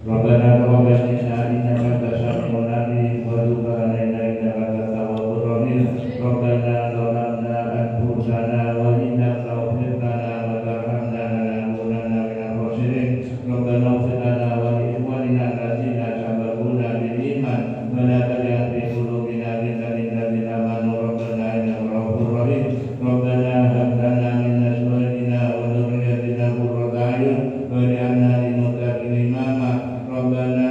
Rabbana taqabbal minna innaka antas samiul alim wa tub alaina innaka antat tawwabur rahim. Rabbana zalamna anfusana wa in lam taghfir lana wa tarhamna lanakunanna minal khasirin. Rabbana ighfir lana wa li ikhwanina allazina sabaquna bil iman wa la taj'al fi qulubina ghillan lil ladzina amanu rabbana innaka ra'ufur rahim. Rabbana hab lana min azwajina wa dhurriyyatina qurrata a'yun waj'alna lil muttaqina imama. Rabbana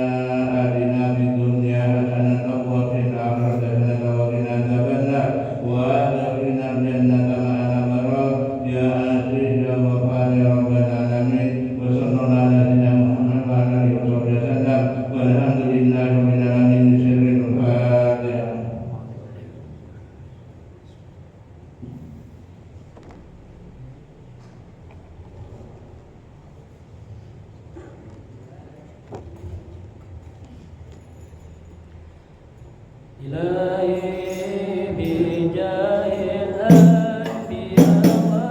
atina fid dunya hasanatan wa fil akhirati hasanatan wa qina adzabannar wa adkhilna al-jannata ma'al abrar ya aziz ya ghaffar ya rabbal alamin wa sallallahu ala sayyidina Muhammad wa ala alihi wa sahbihi wasallam walhamdulillahi rabbil alamin sirrul Fatihah. Ilahi bijahil anbiya wal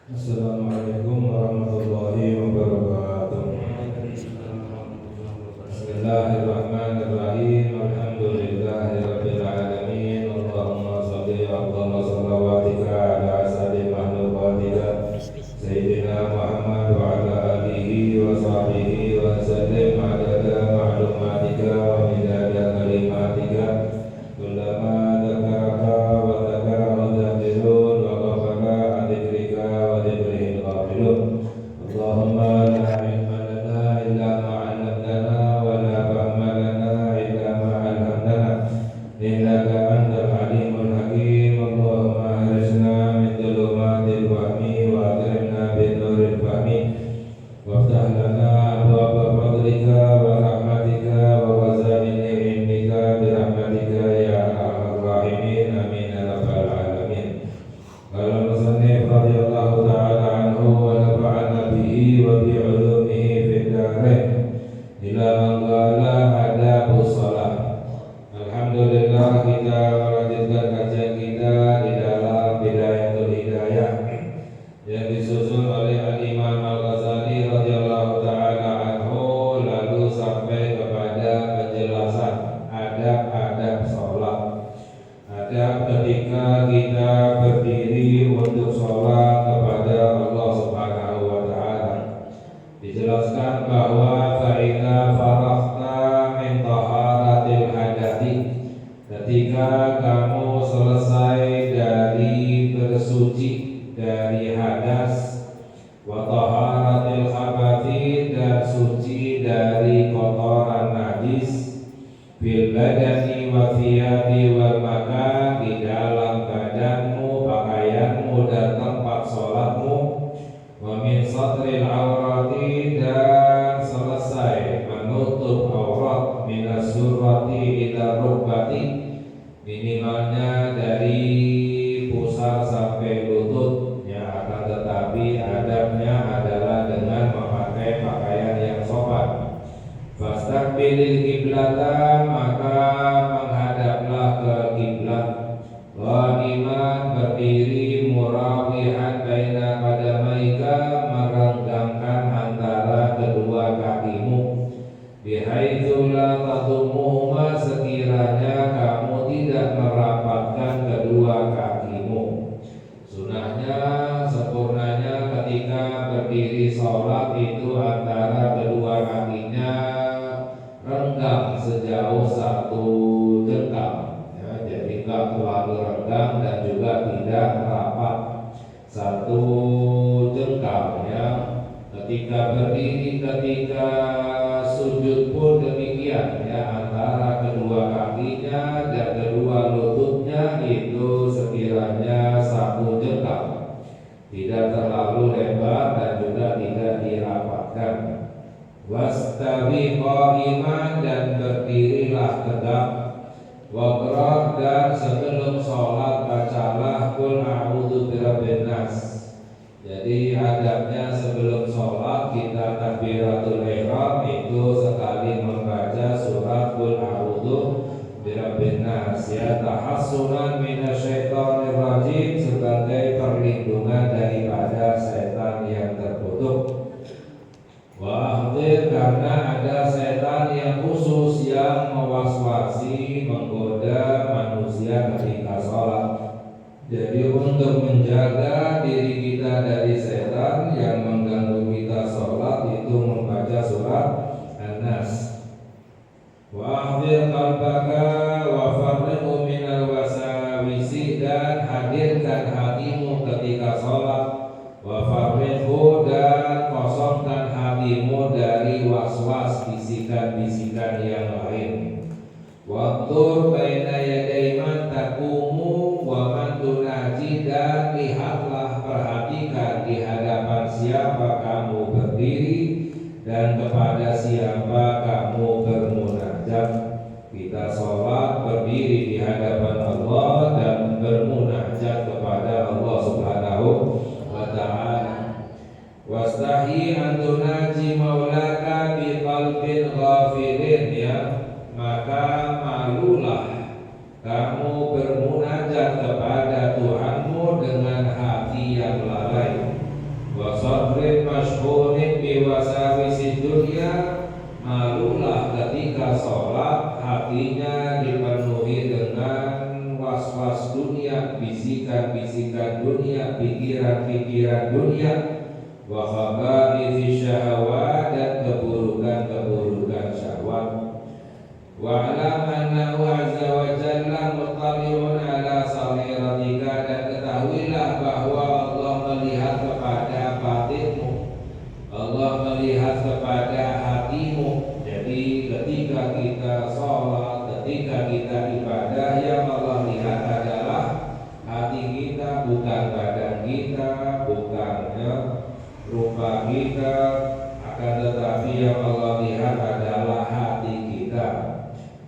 Assalamualaikum warahmatullahi fadlika wa rahmatika wa wazaini ilmika birahmatika ya arhamar rahimin amin ya rabbal alamin. Qala musannif radhiyallahu ta'ala anhu wa nafa'ana bihi wa bi ulumihi fid dharain ila manggala adabus shalah. Alhamdulillah, kita melanjutkan kajian kita di dalam Bidayatul Hidayah yang disusun oleh Al-Imam Al-Ghazali radhiyallahu ta'ala anhu, lalu sampai kepada penjelasan adab-adab sholat. Adab ketika kita berdiri untuk sholat kepada Allah Subhanahu wa ta'ala. Dijelaskan bahwa fa'idha faraghta min taharatil hadathi, ketika kamu selesai dari bersuci dari hadas, wa taharatil khabathi, dan suci dari kotoran najis, fil badani wa thiyabi wal makan, di dalam badanmu, pakaianmu, dan tempat sholatmu, wa min satril aurati, dan selesai menutup aurat, minas surati ila rukbati, minimalnya dari pusar sampai lutut, ya. Akan tetapi adabnya adalah dengan memakai pakaian yang sopan. Fastaqbilil qiblata, maka menghadaplah ke kiblat. Qa'iman, berdiri, murawihan baina qadamaika, merenggangkan antara kedua kakimu. Bihaitsu la tadumuhuma, sekiranya kamu tidak merapatkan kedua kakimu. Sunahnya, sempurnanya ketika berdiri sholat itu antara kedua kakinya renggang sejauh 1 jengkal, ya. Jadi tidak terlalu renggang dan juga tidak rapat 1 jengkal, ya. Ketika berdiri, ketika sujud pun demikian, ya. Antara kedua kakinya dan kedua lututnya itu sekiranya 1 jengkal, tidak terlalu lebar dan juga tidak dirapatkan. Wastawi qa'iman, dan berdirilah tegak. Waqra', dan sebelum sholat bacalah qul a'udzu birabbin nas. Jadi adabnya sebelum sholat kita takbiratul ihram itu sekali membaca surat qul a'udzu birabbin nas, ya, tahassunan minasyaitonir rajim, sebagai perlindungan daripada setan yang terkutuk. Wa ahdir, karena ada setan yang khusus yang mewaswasi, menggoda manusia ketika sholat. Jadi untuk menjaga diri kita dari setan yang mengganggu kita sholat itu membaca surat An-Nas. Wa ahdir qalbaka wa farriqu minal wasawisi, dan hadirkan hatimu ketika sholat. Wa farriqu, dan kosongkan hatimu dari was-was, bisikan-bisikan yang lain. Waqtur baina yaday man taqumu wa man tunaji, dan lihatlah, perhatikan di hadapan siapa kamu berdiri dan kepada siapa kamu bermunajat. Kita sholat berdiri di hadapan Allah dan bermunajat kepada Allah Subhanahu wa ta'ala. Wastahi an tunaji maulaka bi qalbin ghafilin, ya. Maka malulah kamu bermunajat kepada Tuhanmu dengan hati yang lalai. Wa sadrin mashhurin bi wasawisi dunya, malulah ketika sholat hatinya dipenuhi dengan was-was dunia, bisikan-bisikan dunia, pikiran-pikiran dunia. Wa khabaithi syahwat, dan keburukan-keburukan syahwat. Wa alam annahu azza wa jalla muttali'un ala sariratika, dan ketahuilah bahwa Allah melihat kepada batinmu, Allah melihat kepada hatimu. Jadi ketika kita sholat, ketika kita ibadah, yang Allah lihat adalah hati kita, bukan badan kita, bukan rupa kita, akan tetapi yang Allah lihat adalah hati kita.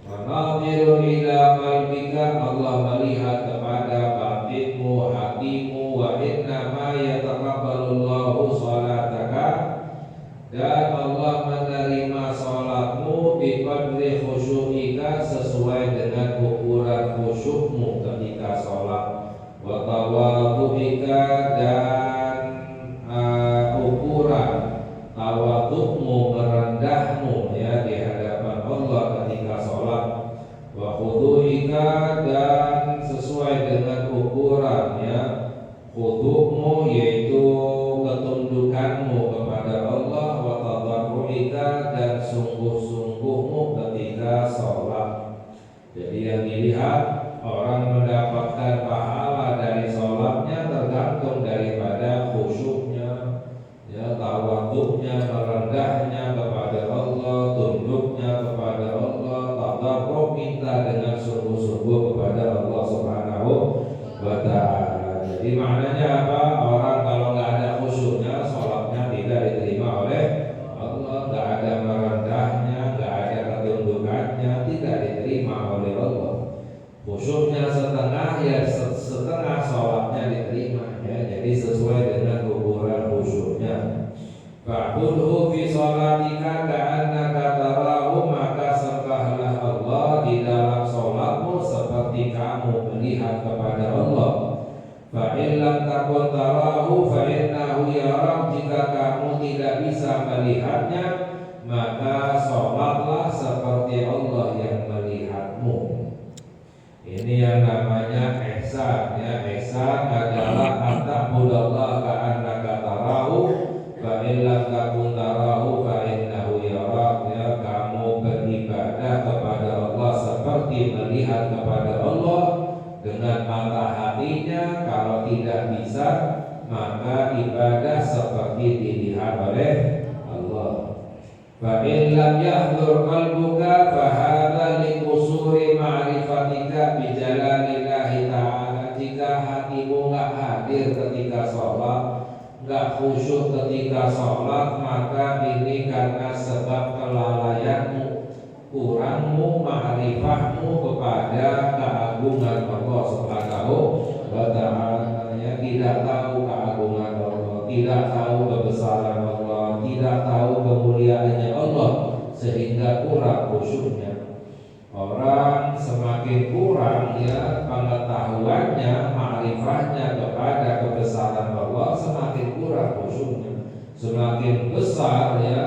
Wanadhiru ila qalbika, Allah melihat kepada batinmu, hatimu. Wa inna ma yataqabbalullahu salataka, dan Allah menerima salatmu biqadri khusyu'ika, sesuai dengan ukuran khusyukmu ketika salat. Wa tawadhu'ika, dan ukuran tawadhu'mu, merendahmu ya di hadapan Allah ketika salat. Wa khudu'ika, dan sesuai dengan ukuran ya khudu'mu, yaitu ketundukanmu kepada Allah. Wa tadarru'ika, dan sungguh-sungguhmu ketika salat. Jadi yang dilihat orang mendapatkan pahala dari salatnya tergantung daripada khusyuknya, ya, tawadhu'nya, merendahnya kepada Allah, tunduknya kepada Allah, tadarruh, minta dengan sungguh-sungguh kepada Allah Subhanahu wa ta'ala. Jadi maknanya apa? Orang kalau nggak ada khusyuknya, salatnya tidak diterima oleh Allah. Nggak ada merendahnya, nggak ada ketundukannya, tidak diterima oleh Allah. Khusyuknya setengah, ya setengah salatnya diterima ya. Jadi sesuai dengan ukuran khusyuknya. Fa'budhu fi sholatika ka'annaka tarahu, maka sembahlah Allah di dalam salatmu seperti kamu melihat kepada Allah. Fa'in lam takun tarahu fa'innahu yarak, jika kamu tidak bisa melihatnya, maka salatlah seperti Allah yang melihatmu. Ini yang namanya ihsan ya. Ihsan adalah anta'budallaha ka'annaka tarahu fa in lam takun tarahu fa innahu yarak, ya, kamu beribadah kepada Allah seperti melihat kepada Allah dengan mata hatinya. Kalau tidak bisa, maka ibadah seperti dilihat oleh Allah. Fa in lam yahdur qalbuka fa hadza li qusuri ma'rifatika bi jalalillahi ta'ala. Jika hatimu enggak hadir ketika sholat, enggak khusyuk ketika sholat, maka ini karena sebab kelalaianmu, kurangmu ma'rifahmu kepada keagungan Allah Subhanahu wa ta'ala. Ya, tidak tahu keagungan Allah, tidak tahu kebesaran Allah, tidak tahu kemuliaannya Allah, sehingga kurang khusyuknya. Orang semakin kurang ya pengetahuannya, ma'rifahnya kepada kebesaran Allah, semakin kurang khusyuknya. Semakin besar ya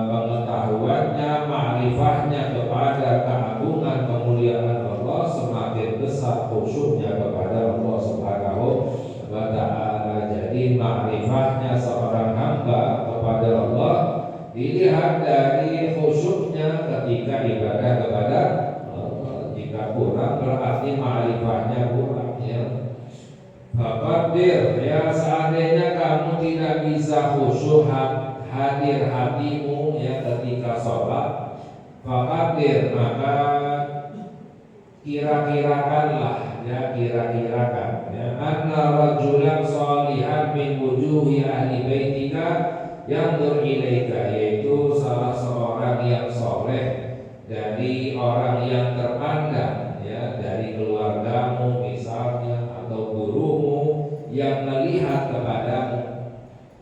pengetahuannya, ma'rifahnya kepada keagungan kemuliaan Allah, semakin besar khusyuknya kepada Allah Subhanahu wa ta'ala. Jadi ma'rifahnya seorang hamba kepada Allah dilihat dari khusyuknya ketika ibadah kepada Allah. Jika kurang, berarti ma'rifahnya kurang ya. Faqaddir, ya, seandainya kamu tidak bisa khusyuk hadir hatimu ya ketika sholat, faqaddir, maka kira-kirakanlah ya, kira-kirakan ya, anna rajulan shalihan min wujuhi ahli baitika yandur ilaika, yaitu salah seorang yang soleh dari orang yang terpandang ya, dari keluargamu misalnya, atau gurumu yang melihat kepadamu.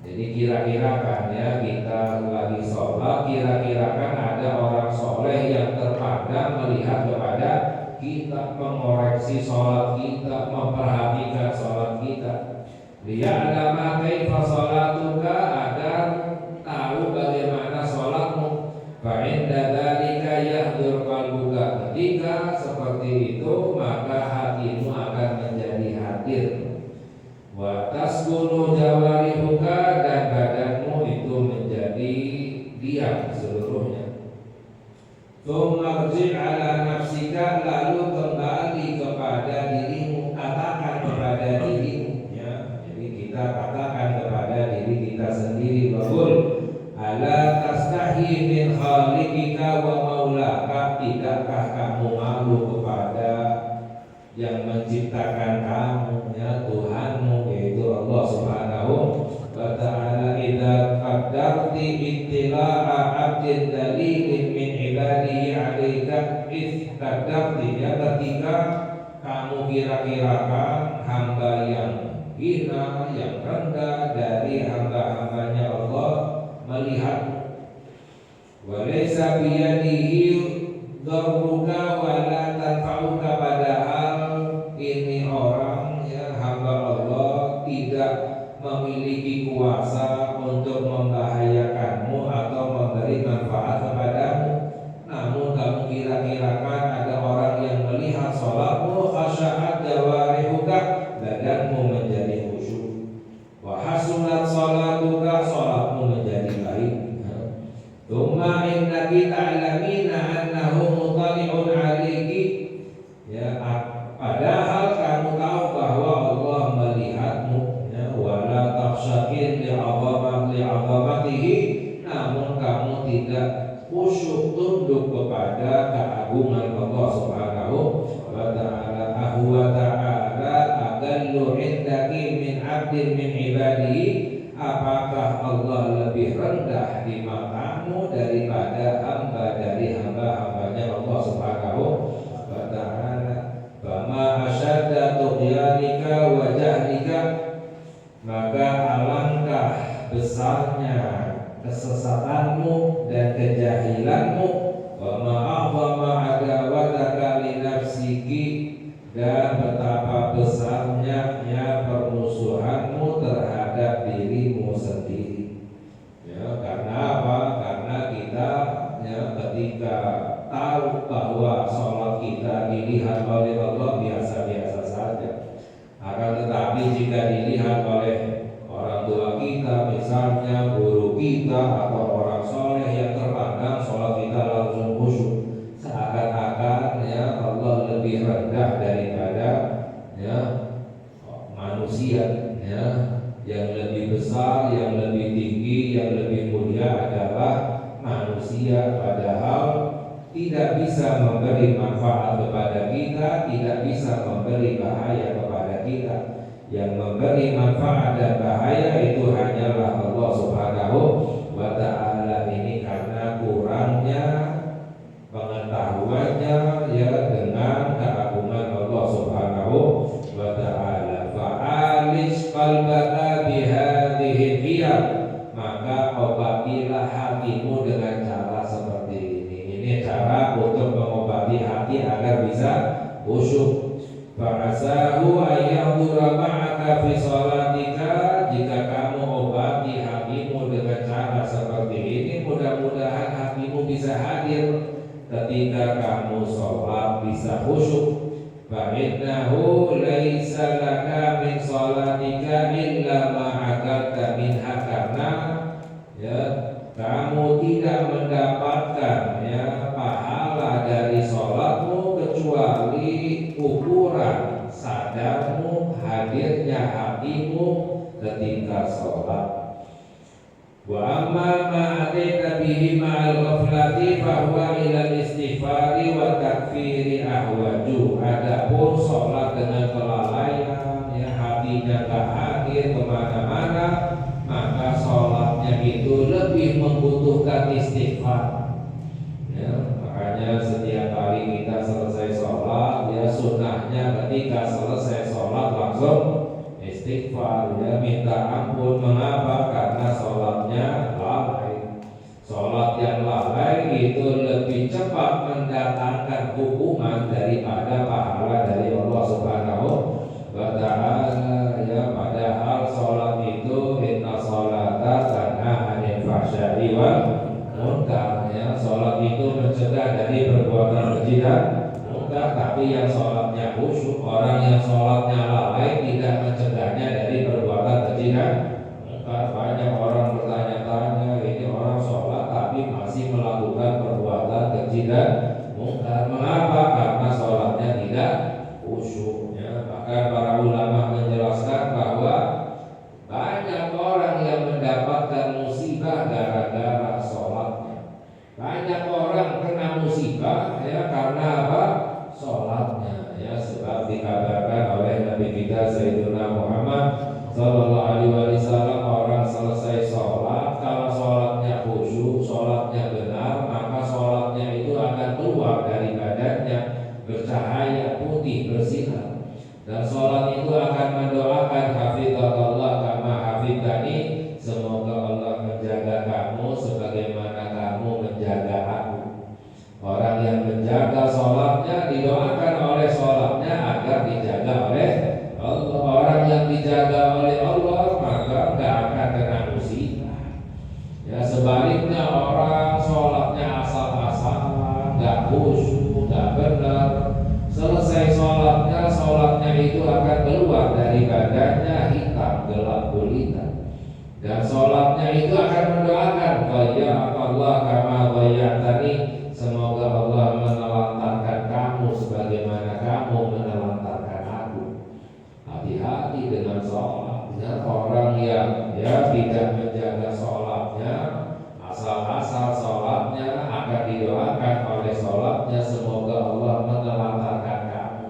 Jadi kira-kirakan ya, kita lagi sholat, kira-kirakan ada orang soleh yang terpandang melihat kepada kita, mengoreksi sholat kita, memperhatikan sholat kita. Liya'lama kaifa sholatuka, agar tahu bagaimana sholatmu. Fa inda dzalika yahdur qalbuka, ketika seperti itu maka hatimu akan menjadi hadir. Wa taskunu jawarihuka, dan badanmu itu menjadi diam seluruhnya. Tsumma rji' ala nafsika, lalu kembali kepada dirimu, katakan kepada dirimu ya. Jadi kita katakan kepada diri kita sendiri, bahul ala tastahi min khaliqika wa maulaka, tidakkah kamu malu kepada yang menciptakan kamu ya, Tuhanmu, yaitu Allah Subhanahu wa ta'ala. Idza qaddarti abdin dalilin min ibadihi alaika istadabti, ya ketika kamu kira-kirakan hamba yang hina, yang rendah dari hamba-hambanya Allah melihatmu. Walaysa biyadihi dharruka wala tanfa'uka, padahal ini orang, ya hamba Allah, tidak memiliki kuasa untuk membahayakanmu atau memberi manfaat kepadamu. Namun kamu kira-kirakan ada orang yang melihat sholatmu, khasya'at jawarihuka, badanmu menjadi khusyuk, wa hasunat sholatuka, sholatmu menjadi baik. Tsumma innaki ta'lamina annahu mutali'un 'alaiki, ya padahal kamu tahu bahwa Allah melihatmu, ya wala takhshakin li'azamatihi, namun kamu tidak khusyuk tunduk kepada keagungan Allah Subhanahu wa ta'ala. Ahwa ta'ala adallu indaki min 'abdin min ibadihi, apakah Allah lebih rendah di matamu daripada hamba dari hamba-hambanya Allah Subhanahu wa ta'ala? Fama asyadda tughyanika wa jahlika, maka alangkah besarnya kesesatanmu dan kejahilanmu. Wa ma'azama adawataka li nafsiki, dan betapa besarnya permusuhanmu terhadap dirimu sendiri. Ya, karena apa? Karena kita, ya ketika tahu bahwa sholat kita dilihat oleh Allah biasa-biasa saja. Akan tetapi jika dilihat oleh orang tua kita, misalnya guru kita atau orang soleh yang terpandang, sholat kita langsung khusyuk, seakan-akan ya Allah lebih rendah daripada ya manusia. Ya, yang lebih besar, yang lebih tinggi, yang lebih mulia adalah manusia, padahal tidak bisa memberi manfaat kepada kita, tidak bisa memberi bahaya kepada kita. Yang memberi manfaat dan bahaya itu hanyalah Allah Subhanahu wa ta'ala. Ini karena kurangnya pengetahuannya ya dengan keagungan Allah Subhanahu wa ta'ala. Fa'alish qalbaka bihadhihi qiyam, maka obatilah hatimu dengan cara seperti ini. Ini cara untuk mengobati hati agar bisa khusyuk. Fa'asahu ayyahdura ma'aka fi sholatika, jika kamu obati hatimu dengan cara seperti ini, mudah-mudahan hatimu bisa hadir ketika kamu sholat, bisa khusyuk. Fa'innahu laisa laka min sholatika illa ma'akalta minha, karena ya kamu tidak mendapatkan ya pahala dari sholatmu kecuali ukuran sadarmu, hadirnya hatimu ketika sholat. Wa amma ma ataita bihi ma'al ghaflati fa huwa ila istighfari wa takfiri ahwaju. Adapun sholat dengan kelalaian, ya hatinya tak hadir kemana-mana, maka sholatnya itu lebih membutuhkan istighfar. Ya, makanya setiap hari kita selesai sholat, ya sunnahnya ketika selesai sholat langsung istighfar, ya minta ampun. Mengapa? Karena sholatnya lalai. Sholat yang lalai itu lebih cepat mendatangkan hukuman daripada pahala dari Allah Subhanahu wa ta'ala. Ya, padahal sholat itu inna sholata tanha 'anil fahsya'i wal munkar. Ya, sholat itu mencegah dari perbuatan keji dan munkar. Tapi yang sholatnya khusyuk, orang yang sholatnya lalai, tidak mencegahnya dari perbuatan keji dan munkar. Banyak orang bertanya-tanya, ini orang sholat tapi masih melakukan perbuatan keji dan munkar. Mengapa? Karena sholatnya tidak khusyuk. Ya, bahkan para ulama menjelaskan bahwa banyak orang yang mendapatkan musibah gara-gara sholatnya. Banyak orang kena musibah ya karena apa? Sholatnya. Ya, sebab dikabarkan oleh Nabi kita Sayyidina Muhammad Sallallahu Alaihi Wasallam, orang selesai sholat, kalau sholatnya khusyuk, sholatnya benar, hayatani, semoga Allah menjaga kamu sebagaimana kamu menjaga aku. Orang yang menjaga sholatnya didoakan oleh sholatnya agar dijaga oleh Allah. Orang yang dijaga oleh Allah maka gak akan kena musibah. Ya sebaliknya orang sholatnya asal-asalan, gak khusyuk, gak benar, selesai sholatnya itu akan keluar dari badannya hitam gelap gulita. Dan sholatnya itu akan mendoakan, ya Allah kama tadi, semoga Allah menelantarkan kamu sebagaimana kamu menelantarkan aku. Hati-hati dengan sholatnya. Orang yang tidak menjaga sholatnya, asal-asal sholatnya, akan didoakan oleh sholatnya semoga Allah menelantarkan kamu.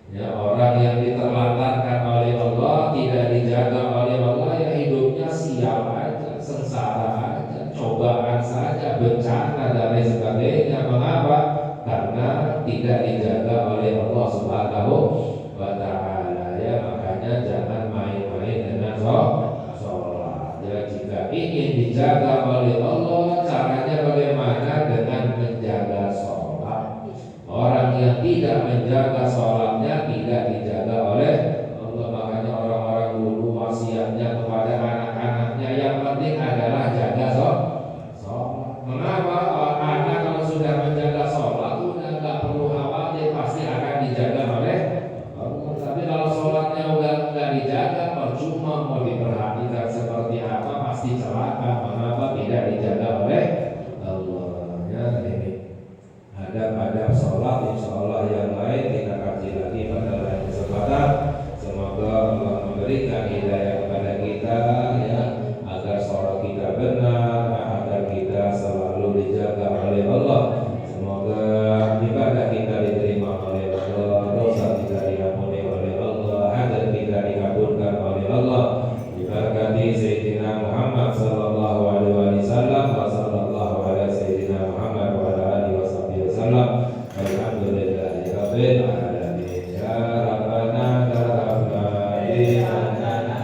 Ya, orang yang diterlantarkan oleh Allah, tidak dijaga oleh Allah, ya hidupnya sial aja, sengsara aja, cobaan saja, bencana dan lain sebagainya. Mengapa? Karena tidak dijaga oleh Allah Subhanahu wa ta'ala. Ya, makanya jangan main-main dengan sholat. Ya, jika ingin dijaga oleh Allah, caranya bagaimana? Dengan menjaga sholat. Orang yang tidak menjaga sholatnya tidak dijaga oleh Allah. Makanya orang-orang dulu wasiatnya kepada anak-anaknya, yang penting adalah jaga sholat. Mengapa? Anak kalau sudah menjaga sholat udah gak perlu khawatir, pasti akan dijaga oleh Allah. Tapi kalau sholatnya udah gak dijaga, percuma mau diperhatikan seperti apa, pasti celaka. Mengapa? Tidak dijaga oleh Allah. Ya, ini adab-adab sholat, insya Allah yang lain kita kaji lagi pada lain kesempatan. Semoga Allah memberikan hidayah kepada kita, ya, agar sholat kita benar, agar kita selalu dijaga oleh Allah. Semoga ibadah kita diterima oleh Allah, dosa kita diampuni oleh Allah, hajat kita dikabulkan oleh Allah. Diberkati Sayyidina Muhammad sallallahu alaihi wasallam wa sallallahu ala Sayyidina Muhammad wa ala alihi wasallam. Alhamdulillahi rabbil alamin. Ya Rabbana tarhamna bi annana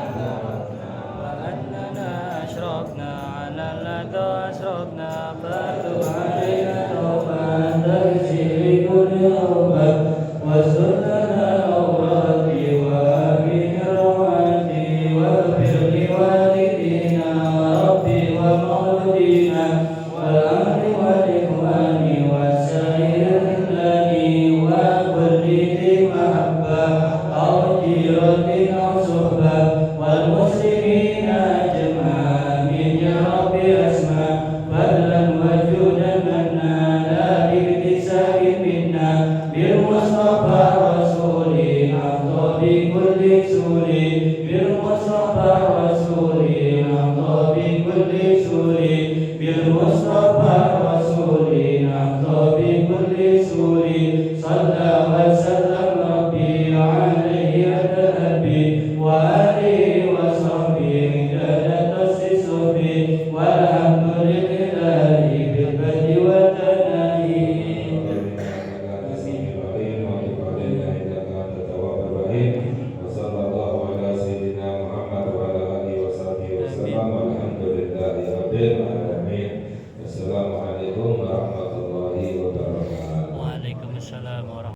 وأننا أشرفنا على الذي أشرفنا فتب علينا توبة تغفر كل توبة واستر لنا عوراتي وآمن رواتي واغفر لوالدينا ربي ومولودينا والأهل والإخوان والسائر الخلان وكل ذي محبة أو جيرة أو صحبة والمسلمين أجمعين يا رب أسمع فضلا وجودا منا لا باكتساب منا بالمصطفى رسولي أفضل كل سولي بالمصطفى